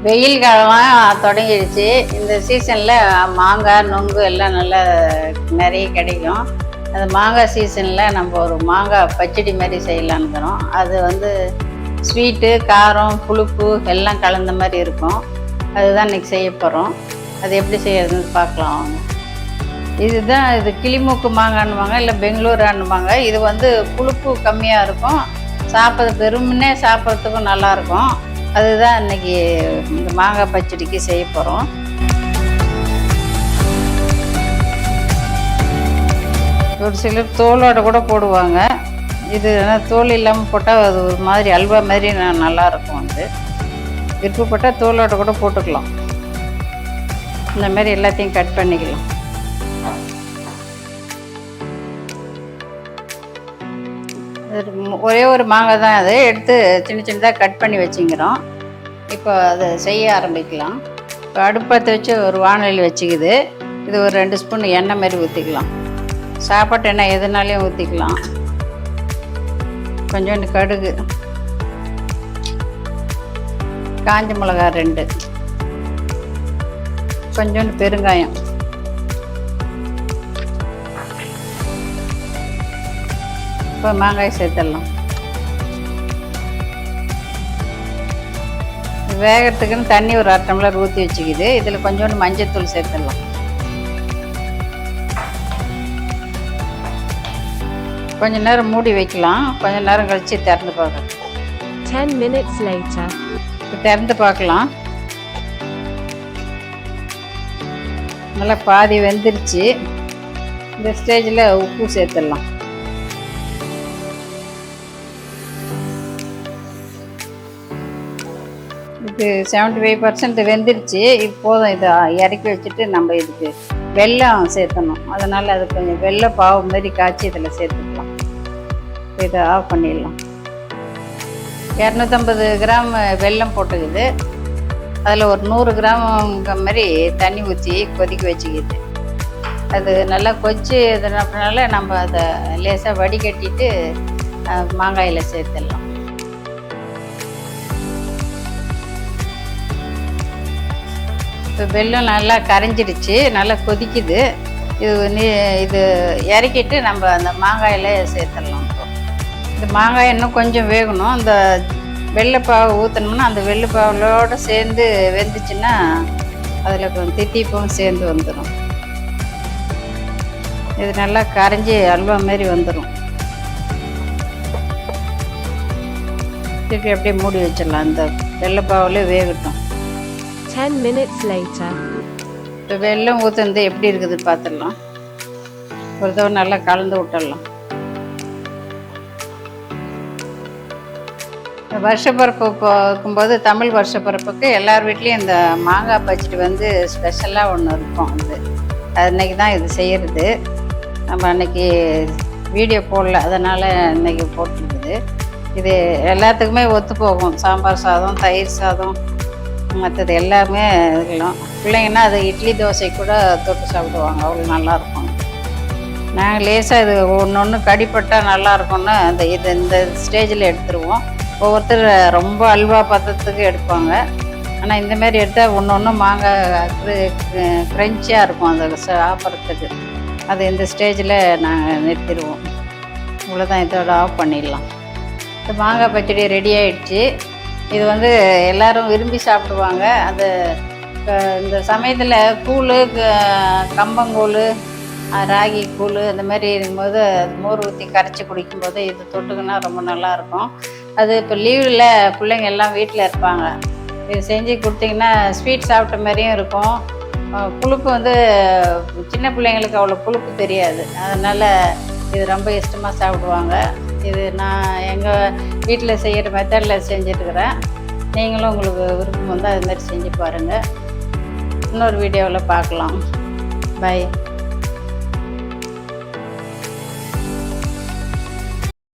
வெயில் காலம் தொடங்கிடுச்சு. இந்த சீசனில் மாங்காய் நொங்கு எல்லாம் நல்லா நிறைய கிடைக்கும். அந்த மாங்காய் சீசனில் நம்ம ஒரு மாங்காய் பச்சடி மாதிரி செய்யலான்னுக்கிறோம். அது வந்து ஸ்வீட்டு, காரம், புளிப்பு எல்லாம் கலந்த மாதிரி இருக்கும். அதுதான் இன்றைக்கி செய்ய போகிறோம். அது எப்படி செய்யறதுன்னு பார்க்கலாம் வாங்க. இதுதான் இது கிளிமூக்கு மாங்கான்னுவாங்க, இல்லை பெங்களூரான்னுவாங்க. இது வந்து புளிப்பு கம்மியாக இருக்கும், வெறுமனே சாப்பிட்றதுக்கும் நல்லாயிருக்கும். அதுதான் இன்றைக்கி இந்த மாங்காய் பச்சடிக்கு செய்ய போகிறோம். ஒரு சிலர் தோலோட கூட போடுவாங்க. இது தோல் இல்லாமல் போட்டால் அது ஒரு மாதிரி அல்வா மாதிரி நல்லாயிருக்கும். வந்து விருப்பப்பட்டால் தோலோட கூட போட்டுக்கலாம். இந்த மாதிரி எல்லாத்தையும் கட் பண்ணிக்கலாம். ஒரே ஒரு மாங்காய் தான் அது எடுத்து சின்ன சின்னதாக கட் பண்ணி வச்சுக்கிறோம். இப்போ அதை செய்ய ஆரம்பிக்கலாம். இப்போ அடுப்பத்தை வச்சு ஒரு வானொலி வச்சுக்குது. இது ஒரு 2 ஸ்பூன் எண்ணெய் மாதிரி ஊற்றிக்கலாம். சாப்பாட்டு எண்ணெய் எதுனாலையும் ஊற்றிக்கலாம். கொஞ்சோண்டு கடுகு, காஞ்ச மிளகா 2, கொஞ்சோண்டு பெருங்காயம், இப்போ மாங்காய் சேர்த்துடலாம். வேகிறதுக்குன்னு தண்ணி ஒரு 1/2 டம்ளர் ஊற்றி வச்சுக்கிது. இதில் கொஞ்சோண்டு மஞ்சத்தூள் சேர்த்துடலாம். கொஞ்ச நேரம் மூடி வைக்கலாம். கொஞ்ச நேரம் கழித்து திறந்து பார்க்கலாம். 10 minutes later. திறந்து பார்க்கலாம். நல்லா பாதி வெந்துருச்சு. இந்த ஸ்டேஜில் உப்பு சேர்த்துடலாம். இது 75% வெந்துருச்சு. இது போதும். இதை இறக்கி வச்சுட்டு நம்ம இதுக்கு வெல்லம் சேர்த்தணும். அதனால் அது கொஞ்சம் வெள்ளை பாவு மாதிரி காய்ச்சி இதில் சேர்த்துக்கலாம். இதை ஆஃப் பண்ணிடலாம். 250 கிராம் வெல்லம் போட்டுக்குது. அதில் ஒரு 100 கிராம் மாதிரி தண்ணி ஊற்றி கொதிக்க வச்சுக்கிது. அது நல்லா கொதிச்சு இதனால நம்ம அதை லேசாக வடிகட்டிட்டு மாங்காயில் சேர்த்துடலாம். இப்போ வெல்லம் நல்லா கரைஞ்சிடுச்சு, நல்லா கொதிக்குது. இது இறக்கிட்டு நம்ம அந்த மாங்காயில் சேர்த்துடலாம். இந்த மாங்காய் இன்னும் கொஞ்சம் வேகணும். அந்த வெள்ளைப்பாவை ஊற்றினோம்னா அந்த வெள்ளைப்பாவோடு சேர்ந்து வெந்துச்சுன்னா அதில் கொஞ்சம் தித்திப்பும் சேர்ந்து வந்துடும். இது நல்லா கரைஞ்சி அல்வா மாரி வந்துடும். திருப்பி அப்படியே மூடி வச்சிடலாம். அந்த வெள்ளைப்பாவிலே வேகட்டும். 10 minutes later. இப்போ வெல்லம் ஊற்றுனது எப்படி இருக்குதுன்னு பார்த்துடலாம். ஒரு தடவை நல்லா கலந்து விட்டுடலாம். வருஷப்பிறப்பு போகும்போது தமிழ் வருஷப்பிறப்புக்கு எல்லார் வீட்லேயும் இந்த மாங்காய் பச்சடி வந்து ஸ்பெஷலாக ஒன்று இருக்கும். அது அன்றைக்கி தான் இது செய்கிறது. நம்ம அன்றைக்கி வீடியோ போடல, அதனால் இன்றைக்கி போட்டுருக்குது. இது எல்லாத்துக்குமே ஒத்து போகும். சாம்பார் சாதம், தயிர் சாதம், மற்றது எல்லாமே இருக்கலாம். பிள்ளைங்கன்னா அது இட்லி தோசை கூட தொட்டு சாப்பிடுவாங்க. அவ்வளோ நல்லாயிருக்கும். நாங்கள் லேசாக இது ஒன்று கடிப்பட்டால் நல்லாயிருக்கும்னு இந்த ஸ்டேஜில் எடுத்துருவோம். ஒவ்வொருத்தர் ரொம்ப அல்வா பதத்துக்கு எடுப்பாங்க. ஆனால் இந்தமாரி எடுத்தால் ஒன்று மாங்காய் க்ரன்ச்சியாக இருக்கும் அந்த சாப்பிட்றதுக்கு. அது இந்த ஸ்டேஜில் நாங்கள் நிறுத்திடுவோம். இவ்வளோதான். இதோட ஆஃப் பண்ணிடலாம். இந்த மாங்காய் பச்சடி ரெடி ஆகிடுச்சு. இது வந்து எல்லோரும் விரும்பி சாப்பிடுவாங்க. அது இந்த சமயத்தில் கூழ், கம்பங்கூழ், ராகி கூழ் அந்த மாதிரி இருக்கும்போது மோர் ஊற்றி கரைச்சி குடிக்கும்போது இது தொட்டுக்குன்னா ரொம்ப நல்லாயிருக்கும். அது இப்போ லீவில் பிள்ளைங்க எல்லாம் வீட்டில் இருப்பாங்க. இது செஞ்சு கொடுத்தீங்கன்னா ஸ்வீட் சாப்பிட்ட மாதிரியும் இருக்கும். புளிப்பு வந்து சின்ன பிள்ளைங்களுக்கு அவ்வளோ புளிப்பு தெரியாது. அதனால் இது ரொம்ப இஷ்டமாக சாப்பிடுவாங்க. இது நான் எங்கள் வீட்டில் செய்கிற மெத்தடில் செஞ்சுட்டுருக்கிறேன். நீங்களும் உங்களுக்கு விருப்பம் வந்தால் அது மாதிரி செஞ்சு பாருங்கள். இன்னொரு வீடியோவில் பார்க்கலாம். பை.